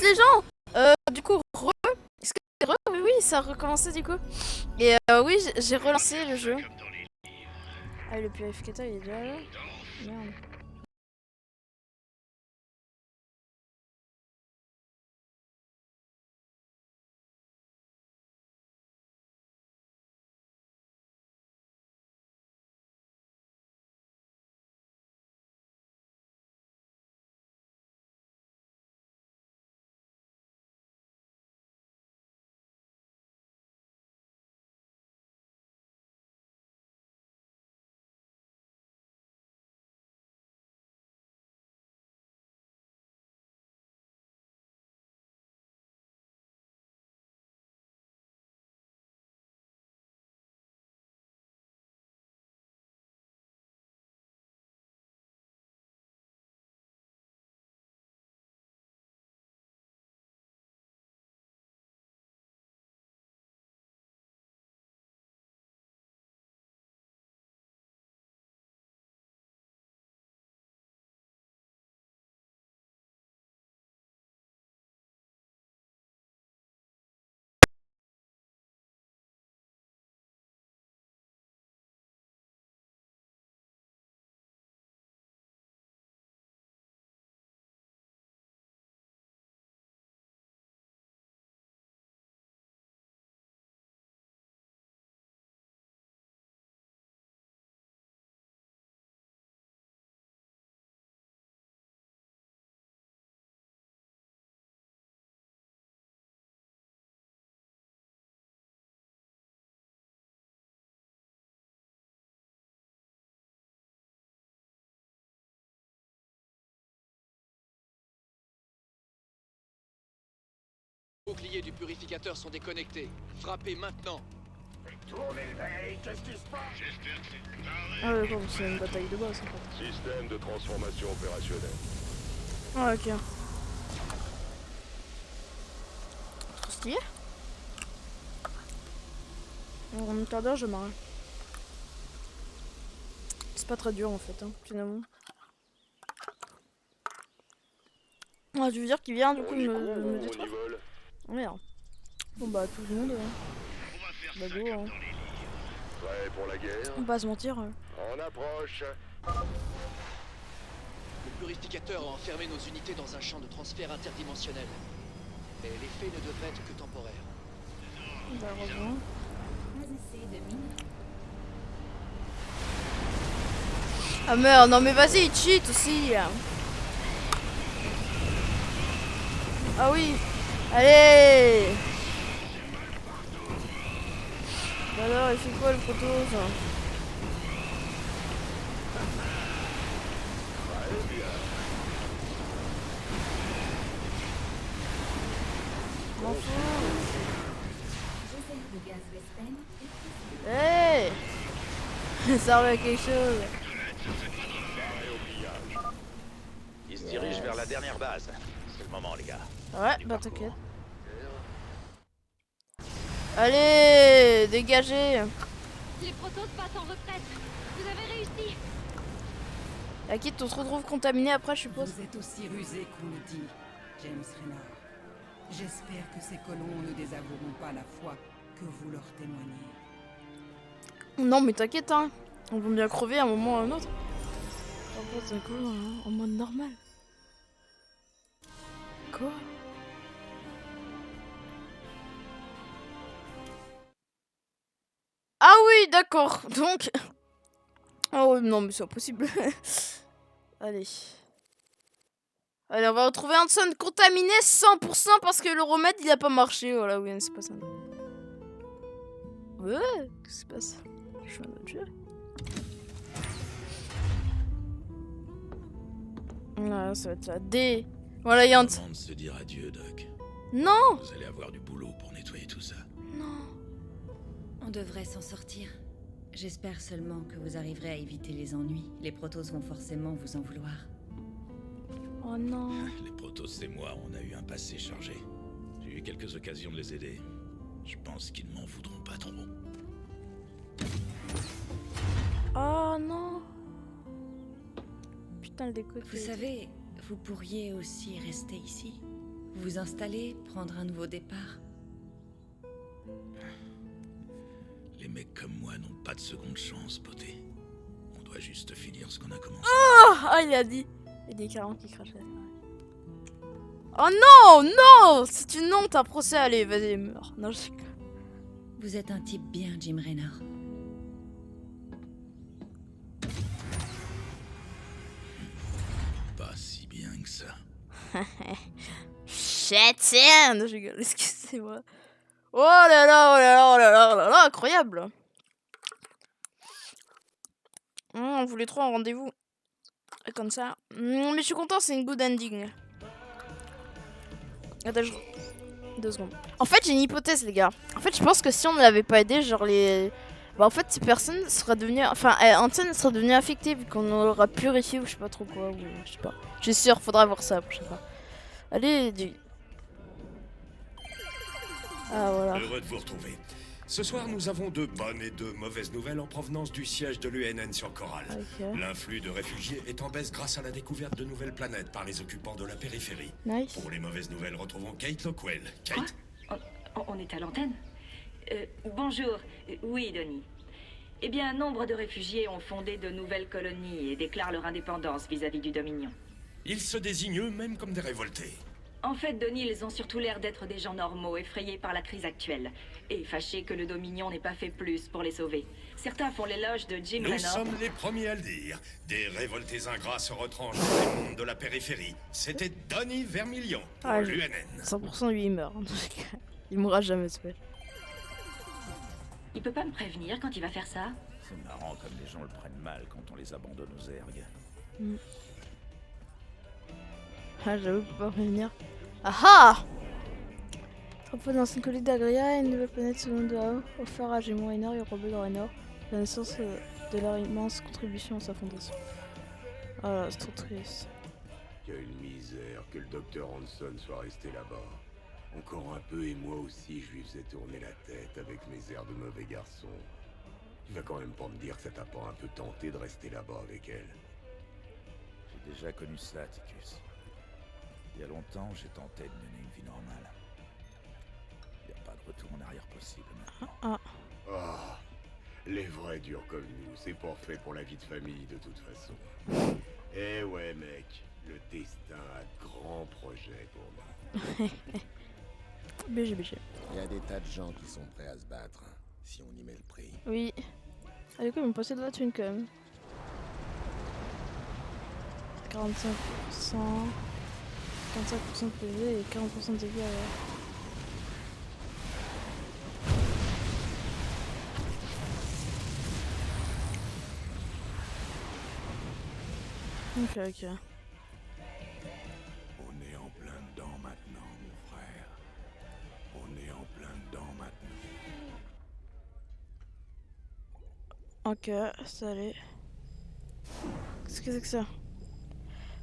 les gens. Du coup, est-ce que oui, oui, ça a recommencé du coup. Et oui, j'ai relancé le jeu. Ah, le purificateur, il est déjà là. Merde. Les boucliers du purificateur sont déconnectés. Frappez maintenant. Ah, d'accord, c'est une bataille de boss en fait. Système de transformation opérationnel. Ah, ok. Trop stylé. En un quart d'heure, je m'arrête. C'est pas très dur en fait, hein, finalement. Ah, tu veux dire qu'il vient du coup me détruire? Oh, merde. Bon bah tout le monde. Bah go, hein. Prêt pour la guerre? On va pas se mentir. On approche. Le purificateur a enfermé nos unités dans un champ de transfert interdimensionnel. Et l'effet ne devrait être que temporaire. Bah heureusement. Ah merde, non mais vas-y, il cheat aussi. Ah oui. Allez. Bah alors, il fait quoi le protos? M'en fous. Hey. Ça servait à quelque chose. Il se dirige vers la dernière base. C'est le moment, les gars. Ouais, bah t'inquiète. Allez, dégagez. Les protos passent en retraite. Vous avez réussi. La quitte, on se retrouve contaminé après, je suppose. Vous êtes aussi rusé qu'on le dit, James Renard. J'espère que ces colons ne désavoueront pas la foi que vous leur témoignez. Non, mais t'inquiète, hein. On va bien crever à un moment ou à un autre. On passe d'accord, hein, en mode normal. Quoi? Ah oui, d'accord. Donc... Ah ouais, non, mais c'est impossible. Allez. Allez, on va retrouver Hanson contaminé 100% parce que le remède, il a pas marché. Voilà, oui, c'est pas ça. Ouais, qu'est-ce qui se passe? Je suis un autre jeu. Ah, ça va être la D. Voilà, Yant. Le moment de se dire adieu, Doc. Non. Vous allez avoir du boulot pour nettoyer tout ça. Non. On devrait s'en sortir. J'espère seulement que vous arriverez à éviter les ennuis. Les protos vont forcément vous en vouloir. Oh non. Les Protoss et moi, on a eu un passé chargé. J'ai eu quelques occasions de les aider. Je pense qu'ils ne m'en voudront pas trop. Oh non. Putain, le déco. Vous savez, vous pourriez aussi rester ici. Vous installer, prendre un nouveau départ. Les mecs comme moi n'ont pas de seconde chance, poté. On doit juste finir ce qu'on a commencé. Ah, il a dit. Il dit carrément qu'il crachait. Oh non, non, c'est une honte, un procès. Allez, vas-y, meurs. Non, je... Vous êtes un type bien, Jim Raynor. Pas si bien que ça. Chétienne. Je rigole, excusez-moi. Oh là là, oh là là, oh là là, oh là là, incroyable. On voulait trop un rendez-vous. Comme ça. Mais je suis content, c'est une good ending. Attends, 2 secondes. En fait, j'ai une hypothèse, les gars. En fait, je pense que si on ne l'avait pas aidé, genre les... Bah, en fait, ces personnes seraient devenues... Enfin, Hansen serait devenu affecté vu qu'on aura purifié ou je sais pas trop quoi. Ou... Je sais pas. Je suis sûr, faudra voir ça la prochaine fois. Allez, Ah, voilà. Heureux de vous retrouver. Ce soir, nous avons de bonnes et de mauvaises nouvelles en provenance du siège de l'UNN sur Coral. Ok. L'influx de réfugiés est en baisse grâce à la découverte de nouvelles planètes par les occupants de la périphérie. Nice. Pour les mauvaises nouvelles, retrouvons Kate Lockwell. Kate? On est à l'antenne? Bonjour. Oui, Donnie. Eh bien, nombre de réfugiés ont fondé de nouvelles colonies et déclarent leur indépendance vis-à-vis du Dominion. Ils se désignent eux-mêmes comme des révoltés. En fait, Donnie, ils ont surtout l'air d'être des gens normaux, effrayés par la crise actuelle. Et fâchés que le Dominion n'ait pas fait plus pour les sauver. Certains font l'éloge de Jim Nous Raynor. sommes les premiers à le dire. Des révoltés ingrats se retranchent dans les mondes de la périphérie. C'était Donnie Vermilion pour Ah, l'UNN. 100% lui, il meurt. Il mourra jamais, ce fait. Il peut pas me prévenir quand il va faire ça? C'est marrant comme les gens le prennent mal quand on les abandonne aux ergs. Ah, j'avoue, faut pas revenir. Ah ah! Propos dans une colline d'Agria, une nouvelle planète selon de haut, offert à Gémon Raynor et Robert Raynor, la naissance de leur immense contribution à sa fondation. Ah là, c'est trop triste. Quelle misère que le docteur Hanson soit resté là-bas. Encore un peu et moi aussi je lui faisais tourner la tête avec mes airs de mauvais garçon. Tu vas quand même pas me dire que ça t'a pas un peu tenté de rester là-bas avec elle. J'ai déjà connu ça, Ticus. Il y a longtemps, j'ai tenté de mener une vie normale. Il n'y a pas de retour en arrière possible maintenant. Ah, les vrais durs comme nous, c'est pas fait pour la vie de famille de toute façon. Eh ouais mec, le destin a de grands projets pour moi. BG. Il y a des tas de gens qui sont prêts à se battre, si on y met le prix. Oui. Ah, du coup, ils m'ont passé de la thune quand même. 45%. 45% de PV et 40% de dégâts. Ok. On est en plein dedans maintenant, mon frère. On est en plein dedans maintenant. Ok, ça allait. Qu'est-ce que c'est que ça?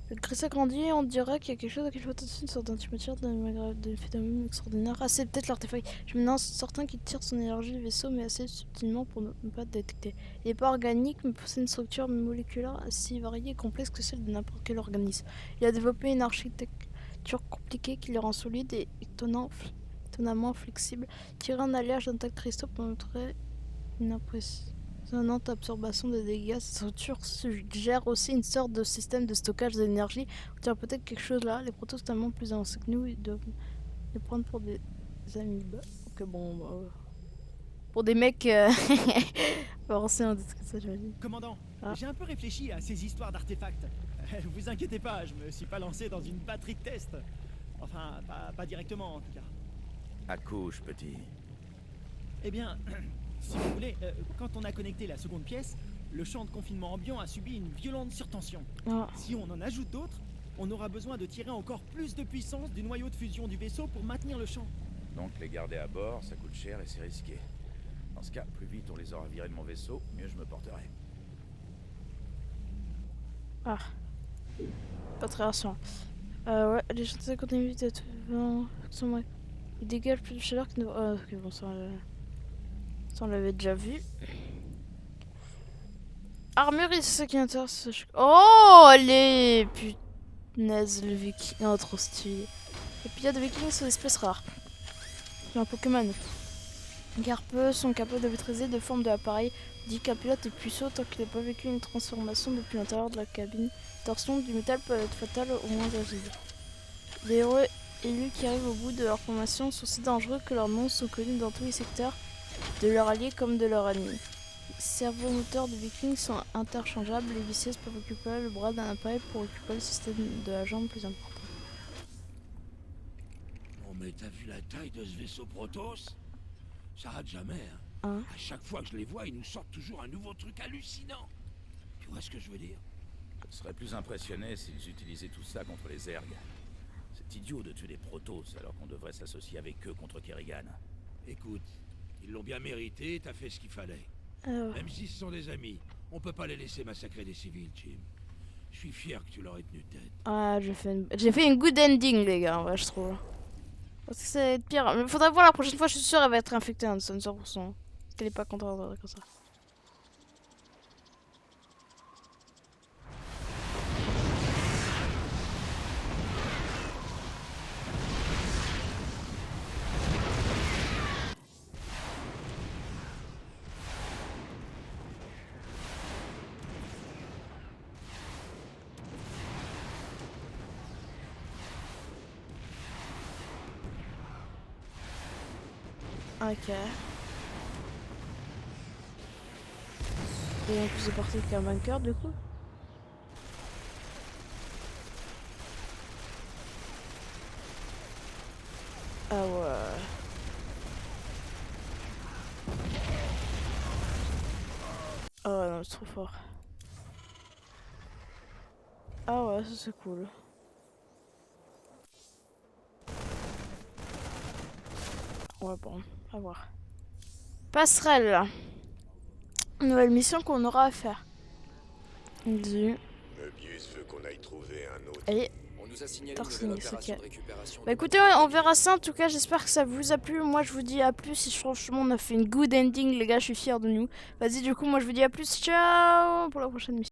Le Chris a grandi, on dirait qu'il y a quelque chose à qui flotte au-dessus, une sorte d'antimatière de phénomène extraordinaire. Ah, c'est peut-être l'artefact. Je me demande certain qu'il tire son énergie du vaisseau, mais assez subtilement pour ne pas détecter. Il n'est pas organique, mais possède une structure moléculaire assez variée et complexe que celle de n'importe quel organisme. Il a développé une architecture compliquée qui le rend solide et étonnamment flexible. Tirer un alliage d'un tact cristaux pour montrer une impressionnante absorption de dégâts. Cette structure gère aussi une sorte de système de stockage d'énergie. On tient peut-être quelque chose là. Les protos sont tellement plus avancés que nous, ils doivent les prendre pour des amibes. Ok, bon, bah, pour des mecs avancés, on dit que ça, j'imagine. Commandant, j'ai un peu réfléchi à ces histoires d'artefacts. Vous inquiétez pas, je me suis pas lancé dans une batterie de test. Enfin, pas directement en tout cas. Accouche, petit. Eh bien, si vous voulez, quand on a connecté la seconde pièce, le champ de confinement ambiant a subi une violente surtension. Si on en ajoute d'autres, on aura besoin de tirer encore plus de puissance du noyau de fusion du vaisseau pour maintenir le champ. Donc les garder à bord, ça coûte cher et c'est risqué. Dans ce cas, plus vite on les aura virés de mon vaisseau, mieux je me porterai. Ah. Pas très rassurant. Ouais, les chantiers continuent d'être devant. Ils dégagent plus de chaleur que nous. Ok, bon, ça on l'avait déjà vu. Armurerie, c'est ça qui m'intéresse. Oh, allez! Punaise, le viking. Oh, trop stylé. Les pilotes vikings sont des espèces rares. J'ai un Pokémon. Car peu sont capables de maîtriser des formes de l'appareil. Dit qu'un pilote est puissant tant qu'il n'a pas vécu une transformation depuis l'intérieur de la cabine. Torsion du métal peut être fatale au moins agile. Les héros élus qui arrivent au bout de leur formation sont si dangereux que leurs noms sont connus dans tous les secteurs, de leurs alliés comme de leurs ennemis. Les servomoteurs de vikings sont interchangeables. Les vicieuses peuvent occuper le bras d'un appareil pour occuper le système de la jambe plus important. Bon, mais t'as vu la taille de ce vaisseau Protoss? Ça rate jamais, hein. À chaque fois que je les vois, ils nous sortent toujours un nouveau truc hallucinant. Tu vois ce que je veux dire? Je serais plus impressionné s'ils utilisaient tout ça contre les Zerg. C'est idiot de tuer des Protoss alors qu'on devrait s'associer avec eux contre Kerrigan. Écoute, ils l'ont bien mérité, t'as fait ce qu'il fallait. Même si ce sont des amis, on peut pas les laisser massacrer des civils, Jim. Je suis fier que tu leur aies tenu tête. Ah, j'ai fait une good ending, les gars, ouais, je trouve. Parce que c'est pire. Mais faudra voir la prochaine fois, je suis sûre elle va être infectée, Hanson, 100%. Parce qu'elle est pas contente comme ça. Ok. Et en plus de porter qu'un vainqueur du coup. Ah ouais. Oh non, c'est trop fort. Ah ouais, ça c'est cool. Ouais, bon, à voir. Passerelle. Nouvelle mission qu'on aura à faire. Möbius veut qu'on aille trouver un autre. Et On nous a signalé une Torsinis, nouvelle opération ok. de récupération. Bah écoutez, ouais, on verra ça en tout cas. J'espère que ça vous a plu. Moi, je vous dis à plus. Franchement, on a fait une good ending, les gars. Je suis fière de nous. Vas-y, du coup, moi, je vous dis à plus. Ciao pour la prochaine mission.